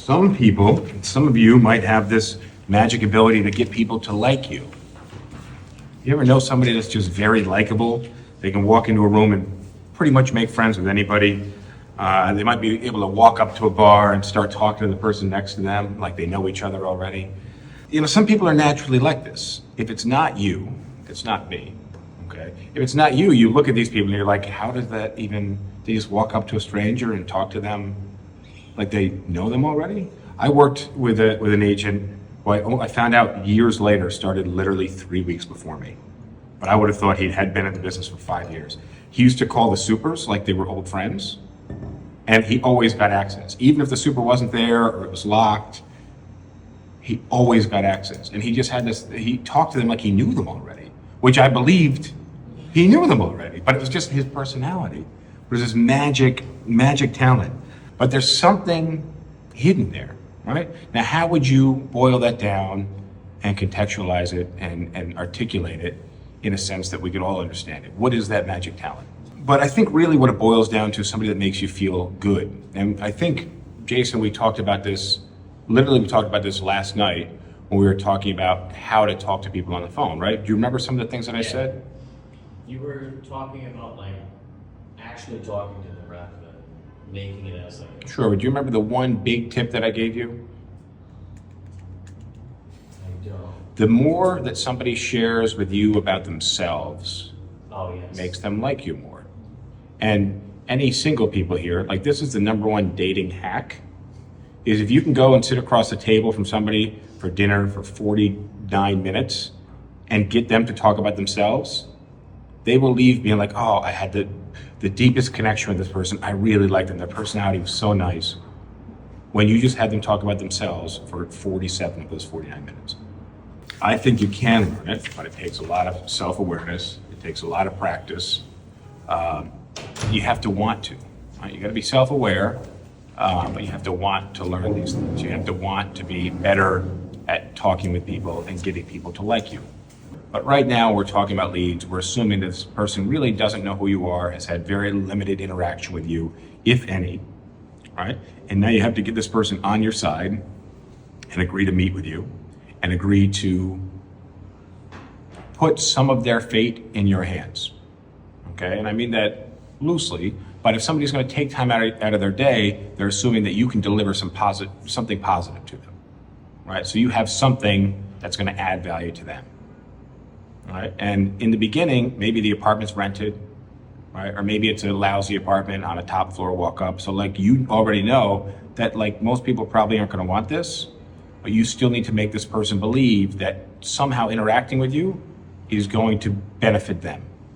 Some people, some of you might have this magic ability to get people to like you. You ever know somebody that's just very likable? They can walk into a room and pretty much make friends with anybody. They might be able to walk up to a bar and start talking to the person next to them like they know each other already. You know, some people are naturally like this. If it's not you, it's not me, okay? If it's not you, you look at these people and you're like, how does that even, they just walk up to a stranger and talk to them like they know them already? I worked with an agent who I found out years later started literally 3 weeks before me. But I would have thought he had been in the business for 5 years. He used to call the supers like they were old friends, and he always got access. Even if the super wasn't there or it was locked, he always got access. And he just had this, he talked to them like he knew them already, which I believed he knew them already, but it was just his personality. It was this magic talent. But there's something hidden there, right? Now, how would you boil that down and contextualize it and articulate it in a sense that we could all understand it? What is that magic talent? But I think really what it boils down to is somebody that makes you feel good. And I think, Jason, we talked about this last night when we were talking about how to talk to people on the phone, right? Do you remember some of the things that I said? You were talking about like actually talking to them rather than making it as like Sure, but do you remember the one big tip that I gave you? I don't. The more that somebody shares with you about themselves, Oh yes. makes them like you more. And any single people here, like this is the number one dating hack, is if you can go and sit across the table from somebody for dinner for 49 minutes and get them to talk about themselves, they will leave being like, oh, I had the deepest connection with this person. I really liked them. Their personality was so nice. When you just had them talk about themselves for 47 of those 49 minutes. I think you can learn it, but it takes a lot of self-awareness. It takes a lot of practice. You have to want to. Right? You got to be self-aware, but you have to want to learn these things. You have to want to be better at talking with people and getting people to like you. But right now we're talking about leads. We're assuming this person really doesn't know who you are, has had very limited interaction with you, if any, right? And now you have to get this person on your side and agree to meet with you and agree to put some of their fate in your hands, okay? And I mean that loosely, but if somebody's gonna take time out of their day, they're assuming that you can deliver something positive to them, right? So you have something that's gonna add value to them, right? And in the beginning, maybe the apartment's rented, right? Or maybe it's a lousy apartment on a top floor walk up. So like you already know that like most people probably aren't gonna want this, but you still need to make this person believe that somehow interacting with you is going to benefit them.